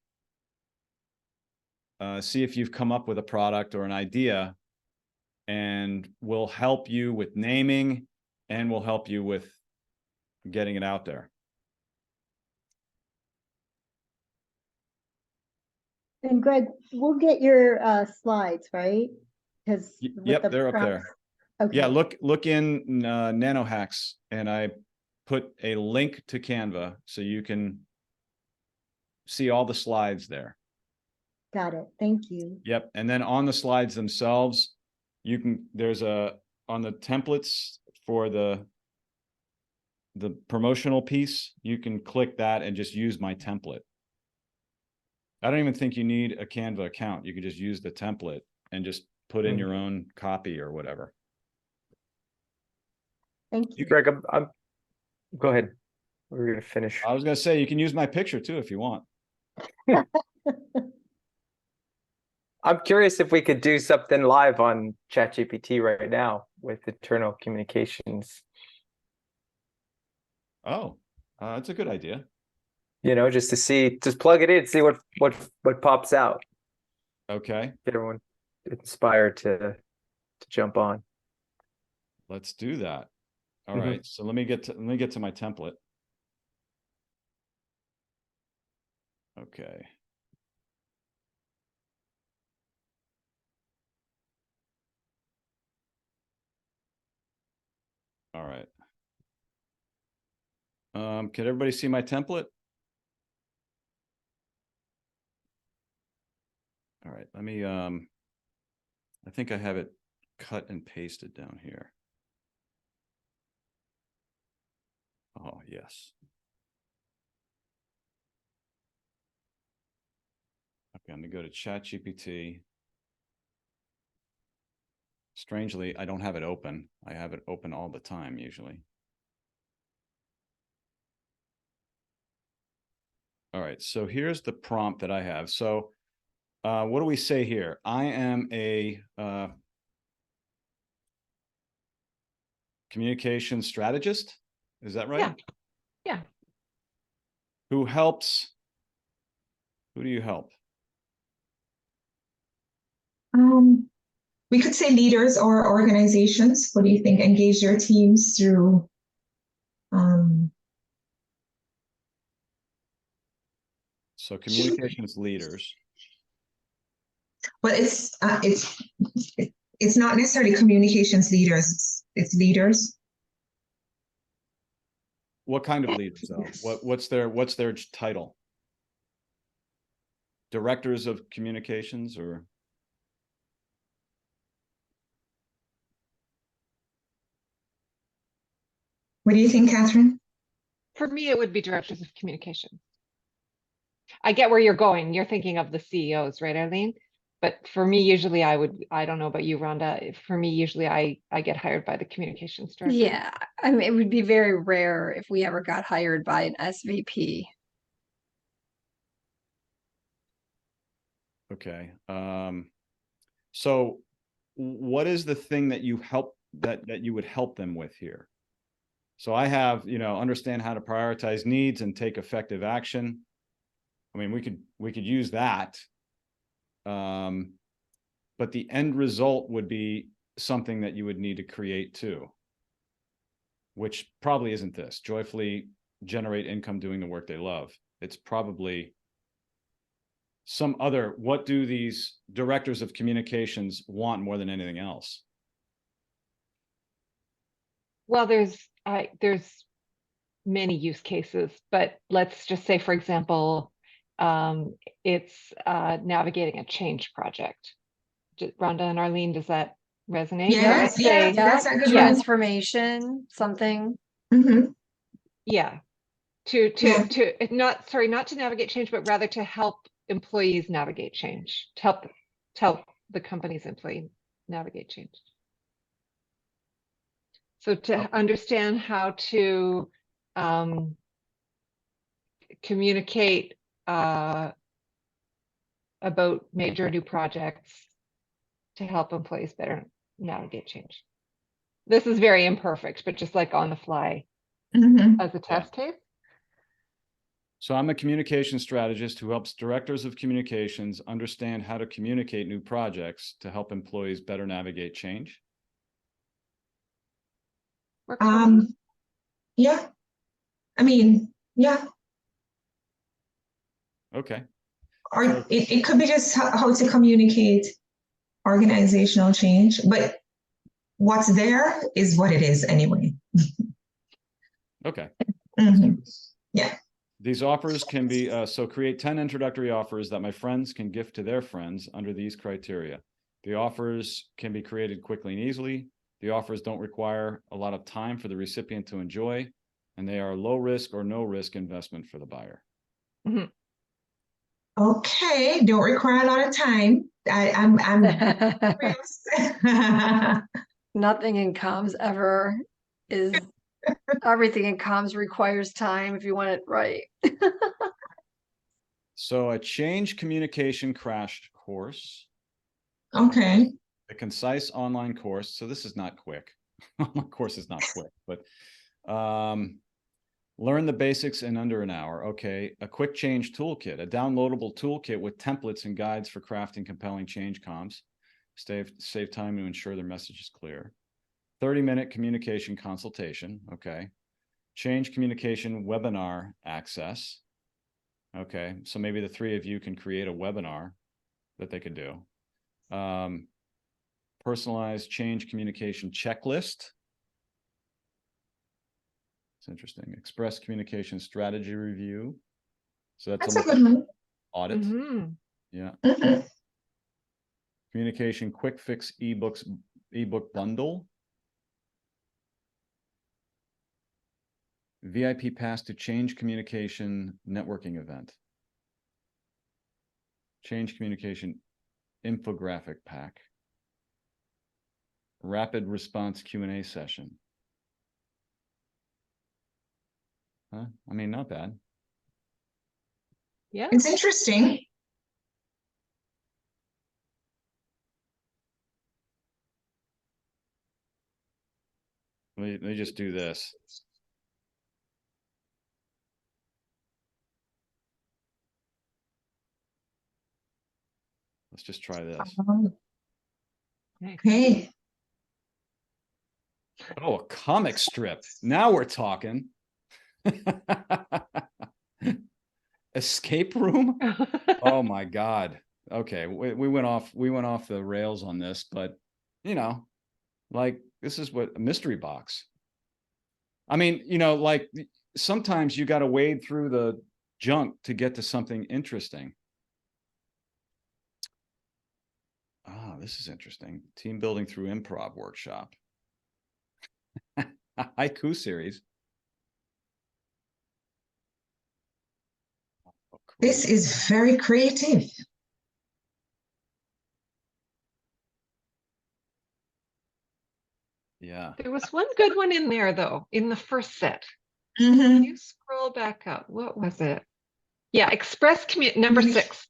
[SPEAKER 1] See if you've come up with a product or an idea, and we'll help you with naming, and we'll help you with getting it out there.
[SPEAKER 8] And Greg, we'll get your slides, right? Because
[SPEAKER 1] Yep, they're up there.
[SPEAKER 8] Okay.
[SPEAKER 1] Yeah, look in Nanohacks, and I put a link to Canva so you can see all the slides there.
[SPEAKER 8] Got it. Thank you.
[SPEAKER 1] Yep, and then on the slides themselves, you can, there's on the templates for the promotional piece, you can click that and just use my template. I don't even think you need a Canva account. You can just use the template and just put in your own copy or whatever.
[SPEAKER 8] Thank you.
[SPEAKER 5] Greg, I'm go ahead. We're gonna finish.
[SPEAKER 1] I was gonna say, you can use my picture too if you want.
[SPEAKER 5] I'm curious if we could do something live on ChatGPT right now with internal communications.
[SPEAKER 1] Oh, that's a good idea.
[SPEAKER 5] You know, just to see, just plug it in, see what pops out.
[SPEAKER 1] Okay,
[SPEAKER 5] Get everyone inspired to jump on.
[SPEAKER 1] let's do that. All
[SPEAKER 5] Mhm.
[SPEAKER 1] right, so let me get to my template. Okay. All right. Can everybody see my template? All right, let me, I think I have it cut and pasted down here. Oh, yes. Okay, I'm gonna go to ChatGPT. Strangely, I don't have it open. I have it open all the time usually. All right, so here's the prompt that I have. So what do we say here? I am a communication strategist. Is that right?
[SPEAKER 3] Yeah. Yeah.
[SPEAKER 1] Who helps? Who do you help?
[SPEAKER 6] We could say leaders or organizations. What do you think? Engage their teams through
[SPEAKER 1] So communications leaders.
[SPEAKER 6] but it's not necessarily communications leaders, it's leaders.
[SPEAKER 1] What kind of leaders though? What's their title? Directors of communications or?
[SPEAKER 6] What do you think, Catherine?
[SPEAKER 3] For me, it would be directors of communication. I get where you're going. You're thinking of the CEOs, right, Eileen? But for me, usually I don't know about you, Rhonda. For me, usually I get hired by the communications director.
[SPEAKER 7] Yeah, I mean, it would be very rare if we ever got hired by an SVP.
[SPEAKER 1] Okay. So what is the thing that you help that you would help them with here? So I have, understand how to prioritize needs and take effective action. I mean, we could use that. But the end result would be something that you would need to create too, which probably isn't this. Joyfully generate income doing the work they love. It's probably some other, what do these directors of communications want more than anything else?
[SPEAKER 3] Well, there's many use cases, but let's just say, for example, it's navigating a change project. Rhonda and Arlene, does that resonate?
[SPEAKER 6] Yes, yeah, that's a good one.
[SPEAKER 7] Transformation, something.
[SPEAKER 6] Mm-hmm.
[SPEAKER 3] Yeah. To not to navigate change, but rather to help employees navigate change, to help the company's employee navigate change. So to understand how to communicate about major new projects to help employees better navigate change. This is very imperfect, but just like on the fly as a test case.
[SPEAKER 1] So I'm a communication strategist who helps directors of communications understand how to communicate new projects to help employees better navigate change.
[SPEAKER 6] Yeah. I mean, yeah.
[SPEAKER 1] Okay.
[SPEAKER 6] Or it could be just how to communicate organizational change, but what's there is what it is anyway.
[SPEAKER 1] Okay.
[SPEAKER 6] Mm-hmm. Yeah.
[SPEAKER 1] These offers can be, so create 10 introductory offers that my friends can gift to their friends under these criteria. The offers can be created quickly and easily. The offers don't require a lot of time for the recipient to enjoy, and they are low risk or no risk investment for the buyer.
[SPEAKER 3] Mm-hmm.
[SPEAKER 6] Okay, don't require a lot of time. I'm
[SPEAKER 7] Nothing in comms ever is, everything in comms requires time if you want it right.
[SPEAKER 1] So a change communication crash course.
[SPEAKER 6] Okay.
[SPEAKER 1] A concise online course. So this is not quick. Online course is not quick, but learn the basics in under an hour. Okay. A quick change toolkit, a downloadable toolkit with templates and guides for crafting compelling change comms. Save time to ensure their message is clear. 30-minute communication consultation. Okay. Change communication webinar access. Okay. So maybe the three of you can create a webinar that they could do. Personalized change communication checklist. It's interesting. Express communication strategy review. So that's
[SPEAKER 6] a good one.
[SPEAKER 1] Audit.
[SPEAKER 3] Mm-hmm.
[SPEAKER 1] Yeah.
[SPEAKER 6] Mm-hmm.
[SPEAKER 1] Communication quick fix ebook bundle. VIP pass to change communication networking event. Change communication infographic pack. Rapid response Q&A session. Huh? I mean, not bad.
[SPEAKER 3] Yeah.
[SPEAKER 6] It's interesting.
[SPEAKER 1] Let me just do this. Let's just try this.
[SPEAKER 6] Okay.
[SPEAKER 1] Oh, a comic strip. Now we're talking. Escape room? Oh my God. Okay, we went off the rails on this, but you know, like this is what a mystery box. I mean, you know, like sometimes you got to wade through the junk to get to something interesting. Ah, this is interesting. Team building through improv workshop. Haiku series. Oh, cool.
[SPEAKER 6] This is very creative.
[SPEAKER 1] Yeah.
[SPEAKER 3] There was one good one in there though, in the first set.
[SPEAKER 6] Mhm.
[SPEAKER 3] Can you scroll back up? What was it? Yeah, express commute number
[SPEAKER 6] Really?
[SPEAKER 3] 6.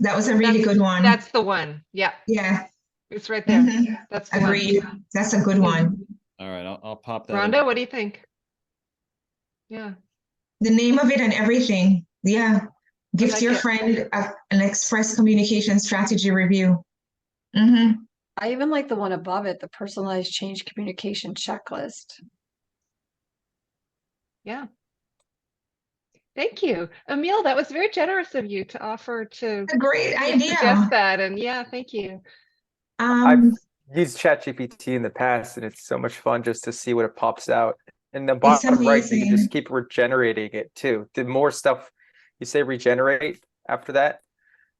[SPEAKER 6] That was a really good one.
[SPEAKER 3] That's the one. Yeah,
[SPEAKER 6] Yeah.
[SPEAKER 3] it's right there.
[SPEAKER 6] Mhm.
[SPEAKER 3] That's the
[SPEAKER 6] Agreed.
[SPEAKER 3] one.
[SPEAKER 6] That's a good one.
[SPEAKER 1] All right, I'll pop that in.
[SPEAKER 3] Rhonda, what do you think? Yeah.
[SPEAKER 6] The name of it and everything. Yeah. Gift
[SPEAKER 3] like
[SPEAKER 6] your
[SPEAKER 3] it.
[SPEAKER 6] friend an express communication strategy review. Hmm.
[SPEAKER 7] I even like the one above it, the personalized change communication checklist.
[SPEAKER 3] Yeah. Thank you. Emil, that was very generous of you to offer to
[SPEAKER 6] A great
[SPEAKER 3] suggest
[SPEAKER 6] idea.
[SPEAKER 3] that. And yeah, thank you.
[SPEAKER 5] I've
[SPEAKER 6] Um,
[SPEAKER 5] used ChatGPT in the past, and it's so much fun just to see what it pops out. And the
[SPEAKER 6] It's
[SPEAKER 5] bottom right, you can
[SPEAKER 6] amazing.
[SPEAKER 5] just keep regenerating it too. The more stuff you say regenerate after that,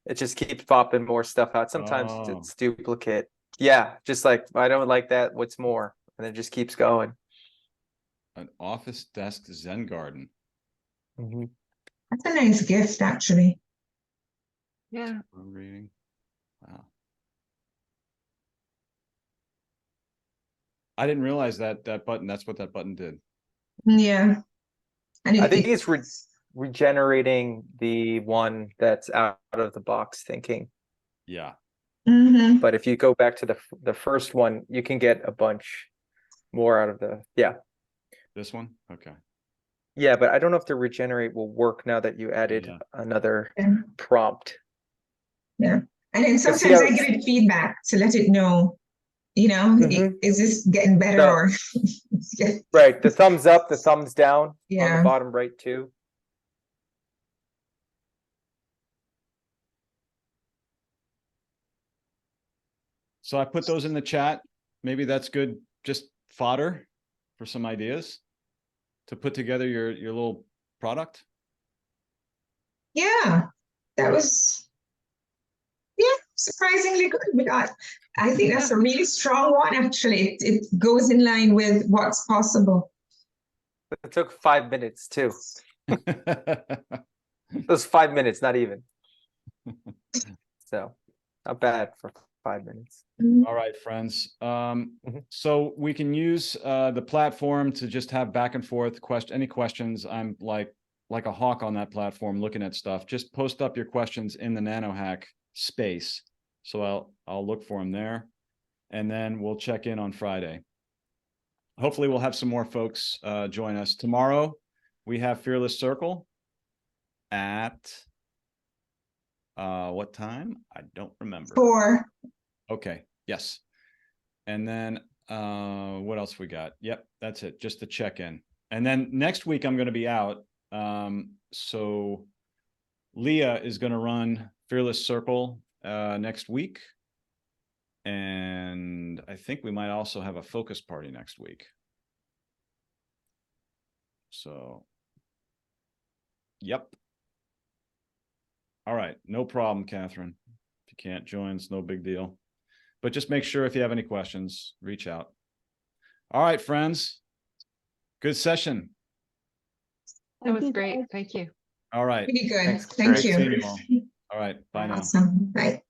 [SPEAKER 5] it just keeps popping more stuff out. Sometimes
[SPEAKER 1] Oh.
[SPEAKER 5] it's duplicate. Yeah, just like I don't like that. What's more? And it just keeps going.
[SPEAKER 1] An office desk Zen garden.
[SPEAKER 6] That's a nice gift, actually.
[SPEAKER 3] Yeah.
[SPEAKER 1] Reading. Wow. I didn't realize that button, that's what that button did.
[SPEAKER 6] Yeah. And
[SPEAKER 5] I think it's regenerating the one that's out of the box thinking.
[SPEAKER 1] Yeah.
[SPEAKER 6] Mhm.
[SPEAKER 5] But if you go back to the first one, you can get a bunch more out of the
[SPEAKER 1] This one? Okay.
[SPEAKER 5] Yeah, but I don't know if the regenerate will work now that you added
[SPEAKER 1] Yeah.
[SPEAKER 5] another
[SPEAKER 6] Yeah.
[SPEAKER 5] prompt.
[SPEAKER 6] Yeah. And then
[SPEAKER 5] see
[SPEAKER 6] sometimes
[SPEAKER 5] how
[SPEAKER 6] I give it feedback to let it know, you know,
[SPEAKER 5] Mhm.
[SPEAKER 6] is this getting better
[SPEAKER 5] So-
[SPEAKER 6] or yeah.
[SPEAKER 5] Right, the thumbs up, the thumbs down on
[SPEAKER 6] Yeah.
[SPEAKER 5] the bottom right too.
[SPEAKER 1] So I put those in the chat. Maybe that's good, just fodder for some ideas to put together your little product.
[SPEAKER 6] Yeah. That was surprisingly good. I think that's a really strong one, actually. It goes in line with what's possible.
[SPEAKER 5] It took 5 minutes too. It was 5 minutes, not even. So not bad for 5 minutes.
[SPEAKER 1] All right, friends.
[SPEAKER 5] Mhm.
[SPEAKER 1] So we can use the platform to just have back and forth any questions. I'm like a hawk on that platform looking at stuff. Just post up your questions in the Nanohack space. So I'll look for them there, and then we'll check in on Friday. Hopefully we'll have some more folks join us tomorrow. We have Fearless Circle at what time? I don't remember.
[SPEAKER 6] 4.
[SPEAKER 1] Okay. Yes. And then what else we got? Yep, that's it. Just the check-in. And then next week I'm going to be out. So Leah is going to run Fearless Circle next week. And I think we might also have a focus party next week. So, yep. All right. No problem, Catherine. If you can't join, it's no big deal. But just make sure if you have any questions, reach out. All right, friends. Good session.
[SPEAKER 3] That was
[SPEAKER 8] think
[SPEAKER 3] great. Thank you.
[SPEAKER 1] All right.
[SPEAKER 6] Really good.
[SPEAKER 5] Thanks,
[SPEAKER 6] Thank
[SPEAKER 5] Greg.
[SPEAKER 6] you.
[SPEAKER 1] Seeing you all. All right. Bye now.
[SPEAKER 6] Awesome. Bye.